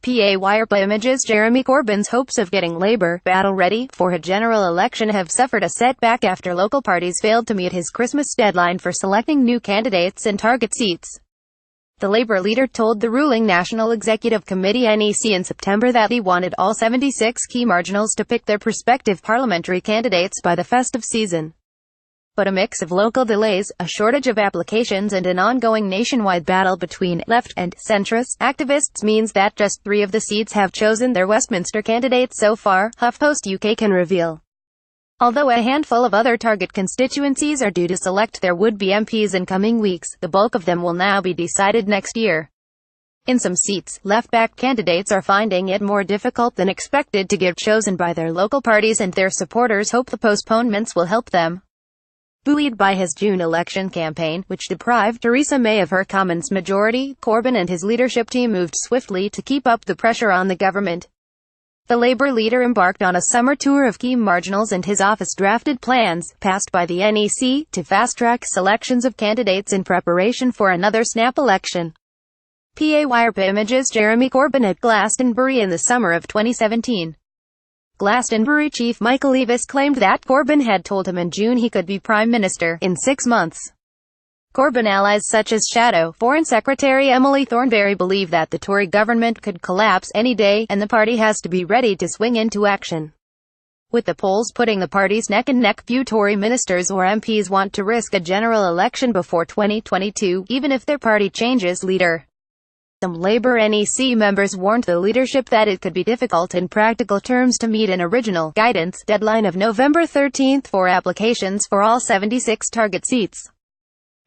WirePA Images Jeremy Corbyn's hopes of getting Labour battle-ready for a general election have suffered a setback after local parties failed to meet his Christmas deadline for selecting new candidates and target seats. The Labour leader told the ruling National Executive Committee NEC in September that he wanted all 76 key marginals to pick their prospective parliamentary candidates by the festive season. But a mix of local delays, a shortage of applications and an ongoing nationwide battle between left and centrist activists means that just 3 of the seats have chosen their Westminster candidates so far, HuffPost UK can reveal. Although a handful of other target constituencies are due to select their would-be MPs in coming weeks, the bulk of them will now be decided next year. In some seats, left-back candidates are finding it more difficult than expected to get chosen by their local parties, and their supporters hope the postponements will help them. Buoyed by his June election campaign, which deprived Theresa May of her Commons majority, Corbyn and his leadership team moved swiftly to keep up the pressure on the government. The Labour leader embarked on a summer tour of key marginals, and his office drafted plans, passed by the NEC, to fast-track selections of candidates in preparation for another snap election. WirePA Images Jeremy Corbyn at Glastonbury in the summer of 2017. Glastonbury chief Michael Eavis claimed that Corbyn had told him in June he could be Prime Minister in 6 months. Corbyn allies such as Shadow Foreign Secretary Emily Thornberry believe that the Tory government could collapse any day, and the party has to be ready to swing into action. With the polls putting the parties neck and neck, few Tory ministers or MPs want to risk a general election before 2022, even if their party changes leader. Some Labour NEC members warned the leadership that it could be difficult in practical terms to meet an original guidance deadline of November 13 for applications for all 76 target seats.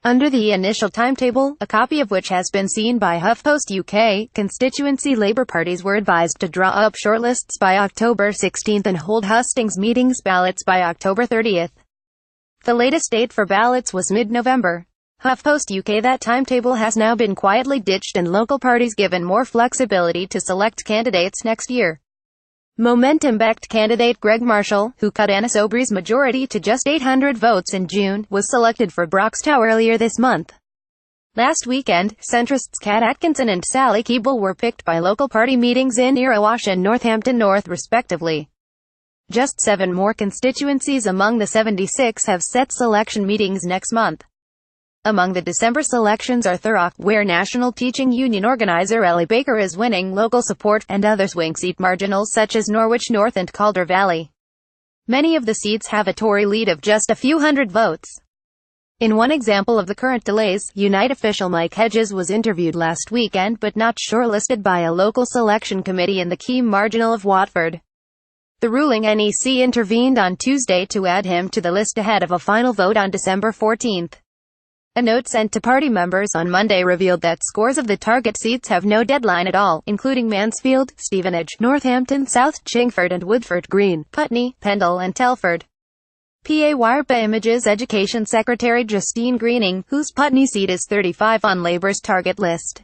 Under the initial timetable, a copy of which has been seen by HuffPost UK, constituency Labour parties were advised to draw up shortlists by October 16 and hold hustings meetings ballots by October 30. The latest date for ballots was mid-November. HuffPost UK that timetable has now been quietly ditched and local parties given more flexibility to select candidates next year. Momentum-backed candidate Greg Marshall, who cut Anna Soubry's majority to just 800 votes in June, was selected for Broxtowe earlier this month. Last weekend, centrists Kat Atkinson and Sally Keeble were picked by local party meetings in Irrawash and Northampton North respectively. Just 7 more constituencies among the 76 have set selection meetings next month. Among the December selections are Thurrock, where National Teaching Union organiser Ellie Baker is winning local support, and other swing seat marginals such as Norwich North and Calder Valley. Many of the seats have a Tory lead of just a few hundred votes. In one example of the current delays, Unite official Mike Hedges was interviewed last weekend but not shortlisted by a local selection committee in the key marginal of Watford. The ruling NEC intervened on Tuesday to add him to the list ahead of a final vote on December 14. A note sent to party members on Monday revealed that scores of the target seats have no deadline at all, including Mansfield, Stevenage, Northampton South, Chingford and Woodford Green, Putney, Pendle and Telford. WirePA Images Education Secretary Justine Greening, whose Putney seat is 35 on Labour's target list.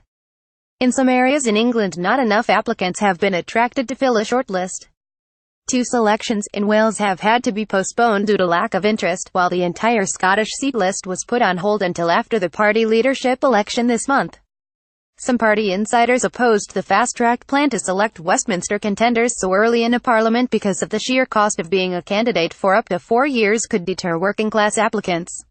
In some areas in England, not enough applicants have been attracted to fill a shortlist. 2 selections in Wales have had to be postponed due to lack of interest, while the entire Scottish seat list was put on hold until after the party leadership election this month. Some party insiders opposed the fast-track plan to select Westminster contenders so early in a parliament because of the sheer cost of being a candidate for up to 4 years could deter working-class applicants.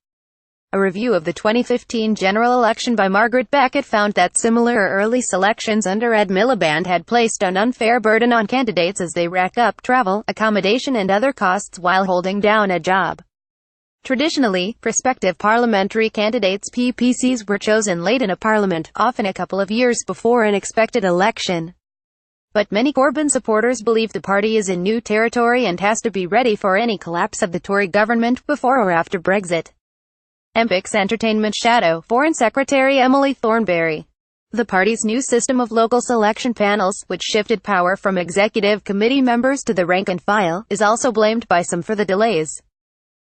A review of the 2015 general election by Margaret Beckett found that similar early selections under Ed Miliband had placed an unfair burden on candidates as they rack up travel, accommodation and other costs while holding down a job. Traditionally, prospective parliamentary candidates (PPCs) were chosen late in a parliament, often a couple of years before an expected election. But many Corbyn supporters believe the party is in new territory and has to be ready for any collapse of the Tory government before or after Brexit. Empix Entertainment Shadow Foreign Secretary Emily Thornberry. The party's new system of local selection panels, which shifted power from executive committee members to the rank and file, is also blamed by some for the delays.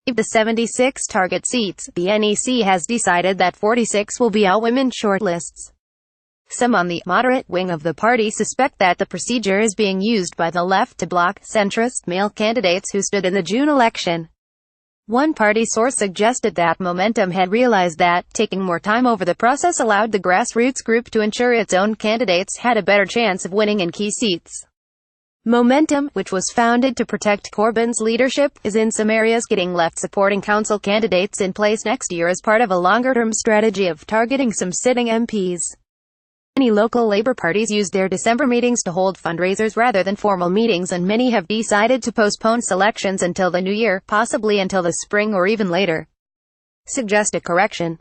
Of the 76 target seats, the NEC has decided that 46 will be all-women shortlists. Some on the moderate wing of the party suspect that the procedure is being used by the left to block centrist male candidates who stood in the June election. One party source suggested that Momentum had realized that taking more time over the process allowed the grassroots group to ensure its own candidates had a better chance of winning in key seats. Momentum, which was founded to protect Corbyn's leadership, is in some areas getting left supporting council candidates in place next year as part of a longer-term strategy of targeting some sitting MPs. Many local Labour parties used their December meetings to hold fundraisers rather than formal meetings, and many have decided to postpone selections until the new year, possibly until the spring or even later. Suggest a correction.